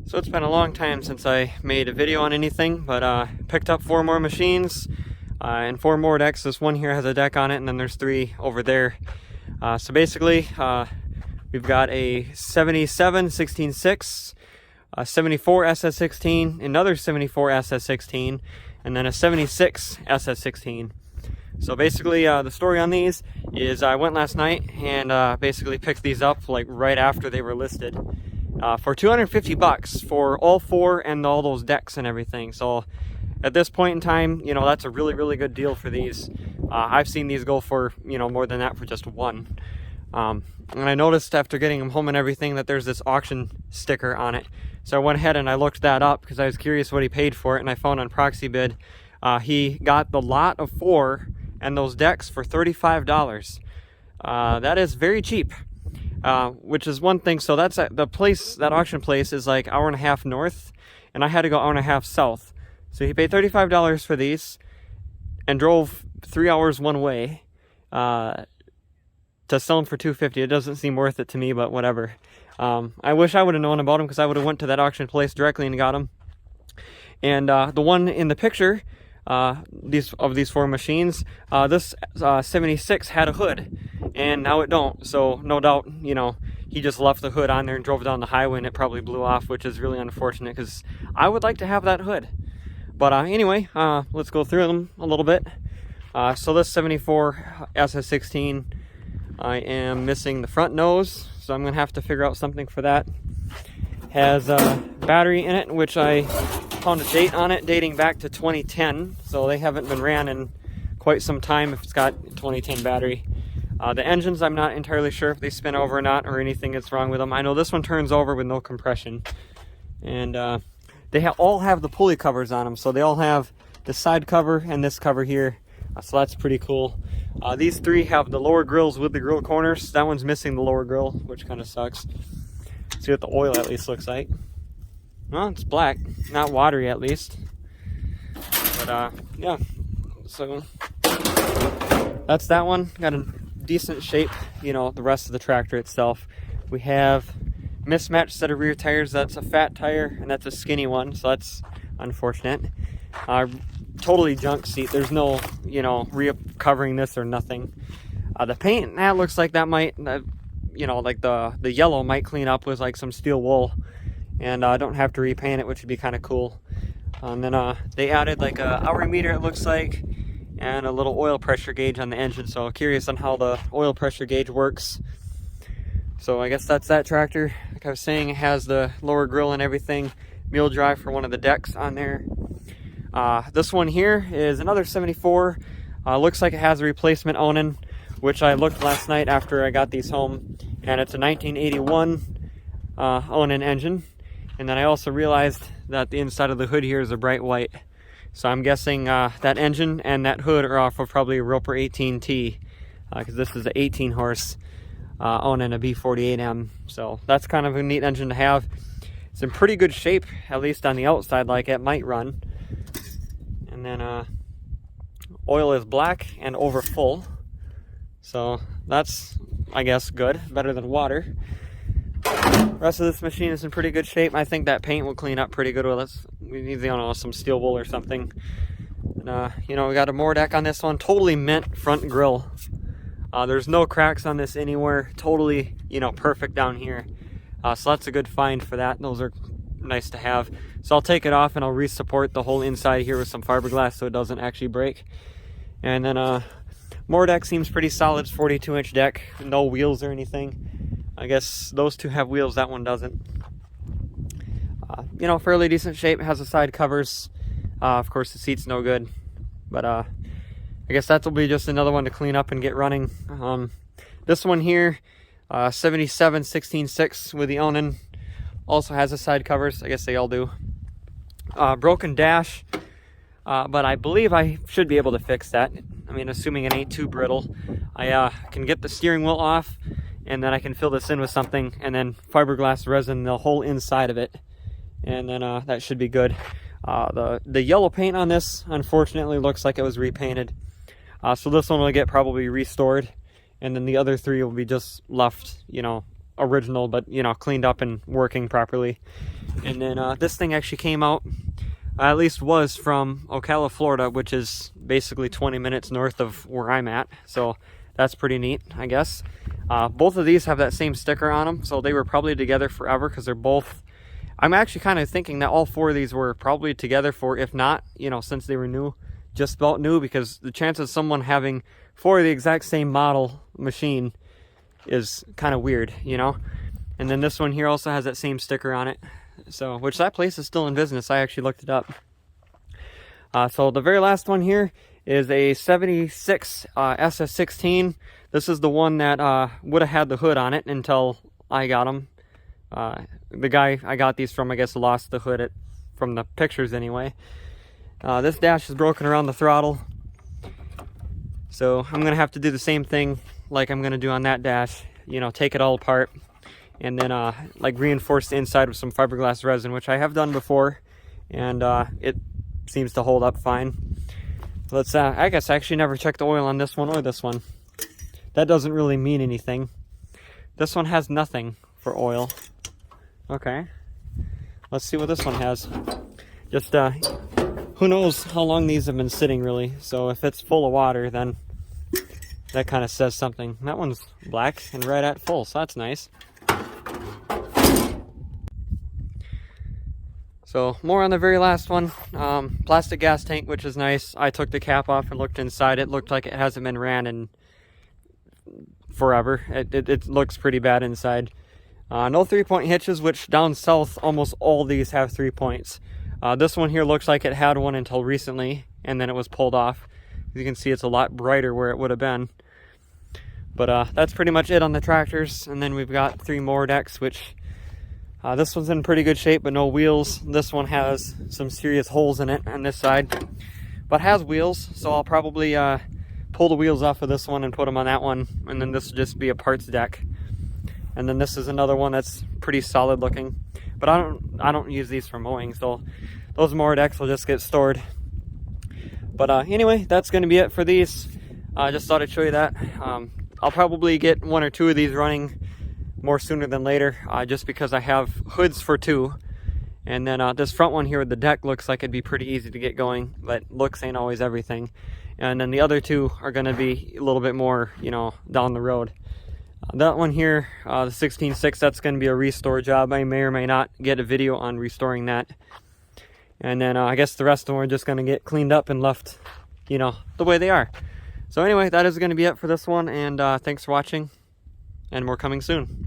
So it's been a long time since I made a video on anything, but picked up 4 more machines and 4 more decks. This one here has a deck on it, and then there's 3 over there. So basically, we've got a 77 16.6, a 74 SS16, another 74 SS16, and then a 76 SS16. So basically, the story on these is I went last night and basically picked these up like right after they were listed. For 250 bucks for all 4 and all those decks and everything. So at this point in time, you know, that's a really good deal for these. I've seen these go for, you know, more than that for just one. And I noticed after getting them home and everything that there's this auction sticker on it. So I went ahead and I looked that up because I was curious what he paid for it, and I found on ProxyBid he got the lot of 4 and those decks for $35. That is very cheap. Which is one thing. So that's the place, that auction place is like 1.5 hours north, and I had to go 1.5 hours south. So he paid $35 for these and drove 3 hours one way to sell them for $250. It doesn't seem worth it to me, but whatever. I wish I would have known about them because I would have went to that auction place directly and got them. And the one in the picture, these 4 machines, this 76 had a hood, and now it don't. So no doubt, you know, he just left the hood on there and drove down the highway and it probably blew off, which is really unfortunate because I would like to have that hood. But anyway, let's go through them a little bit. So this 74 SS16, I am missing the front nose, so I'm gonna have to figure out something for that. Has a battery in it, which I found a date on it dating back to 2010, so they haven't been ran in quite some time if it's got 2010 battery. The engines, I'm not entirely sure if they spin over or not, or anything that's wrong with them. I know this one turns over with no compression, and they all have the pulley covers on them, so they all have the side cover and this cover here, so that's pretty cool. These 3 have the lower grills with the grill corners. That one's missing the lower grill, which kind of sucks. See what the oil at least looks like. Well, it's black, not watery at least. But yeah, so that's that one. Got a decent shape, you know, the rest of the tractor itself. We have mismatched set of rear tires. That's a fat tire and that's a skinny one, so that's unfortunate. Totally junk seat. There's no, you know, recovering this or nothing. The paint, that looks like that might, you know, like the yellow might clean up with like some steel wool, and I don't have to repaint it, which would be kind of cool. And then they added like a hour meter, it looks like, and a little oil pressure gauge on the engine, so curious on how the oil pressure gauge works. So I guess that's that tractor. Like I was saying, it has the lower grill and everything, mule drive for one of the decks on there. This one here is another 74. Looks like it has a replacement Onan, which I looked last night after I got these home, and it's a 1981 Onan engine. And then I also realized that the inside of the hood here is a bright white. So I'm guessing that engine and that hood are off of probably a Roper 18T, because this is an 18 horse Onan, a B48M. So that's kind of a neat engine to have. It's in pretty good shape, at least on the outside, like it might run. And then oil is black and over full. So that's, I guess, good, better than water. Rest of this machine is in pretty good shape. I think that paint will clean up pretty good with us. We need, you know, some steel wool or something. And, you know, we got a more deck on this one. Totally mint front grill. There's no cracks on this anywhere. Totally, you know, perfect down here. So that's a good find for that. Those are nice to have. So I'll take it off and I'll re-support the whole inside here with some fiberglass so it doesn't actually break. And then more deck seems pretty solid. It's 42-inch deck, no wheels or anything. I guess those 2 have wheels, that one doesn't. You know, fairly decent shape. It has the side covers. Of course, the seat's no good. But I guess that'll be just another one to clean up and get running. This one here, 77 16.6 with the Onan, also has the side covers. I guess they all do. Broken dash, but I believe I should be able to fix that. I mean, assuming it ain't too brittle. I can get the steering wheel off, and then I can fill this in with something, and then fiberglass resin the whole inside of it, and then that should be good. The yellow paint on this, unfortunately, looks like it was repainted. So this one will get probably restored, and then the other 3 will be just left, you know, original, but, you know, cleaned up and working properly. And then this thing actually came out, at least was from Ocala, Florida, which is basically 20 minutes north of where I'm at. So that's pretty neat, I guess. Both of these have that same sticker on them, so they were probably together forever because they're both... I'm actually kind of thinking that all 4 of these were probably together for, if not, you know, since they were new, just about new, because the chance of someone having 4 of the exact same model machine is kind of weird, you know. And then this one here also has that same sticker on it, so, which that place is still in business. I actually looked it up. So the very last one here is a 76 SS16. This is the one that would have had the hood on it until I got them. The guy I got these from, I guess, lost the hood from the pictures anyway. This dash is broken around the throttle, so I'm gonna have to do the same thing like I'm gonna do on that dash, you know, take it all apart and then like reinforce the inside with some fiberglass resin, which I have done before, and it seems to hold up fine. Let's I guess I actually never checked the oil on this one or this one. That doesn't really mean anything. This one has nothing for oil. Okay, let's see what this one has. Just who knows how long these have been sitting, really. So if it's full of water, then that kind of says something. That one's black and right at full, so that's nice. So more on the very last one. Plastic gas tank, which is nice. I took the cap off and looked inside. It looked like it hasn't been ran in forever. It looks pretty bad inside. No 3-point hitches, which down south almost all these have 3 points. This one here looks like it had one until recently, and then it was pulled off. As you can see, it's a lot brighter where it would have been. But that's pretty much it on the tractors. And then we've got 3 more decks, which this one's in pretty good shape, but no wheels. This one has some serious holes in it on this side, but has wheels, so I'll probably pull the wheels off of this one and put them on that one, and then this will just be a parts deck. And then this is another one that's pretty solid looking, but I don't use these for mowing, so those mower decks will just get stored. But anyway, that's going to be it for these. I just thought I'd show you that. I'll probably get 1 or 2 of these running more sooner than later, just because I have hoods for 2. And then this front one here with the deck looks like it'd be pretty easy to get going, but looks ain't always everything. And then the other 2 are going to be a little bit more, you know, down the road. That one here, the 16.6, that's going to be a restore job. I may or may not get a video on restoring that. And then I guess the rest of them are just going to get cleaned up and left, you know, the way they are. So anyway, that is going to be it for this one, and thanks for watching, and more coming soon.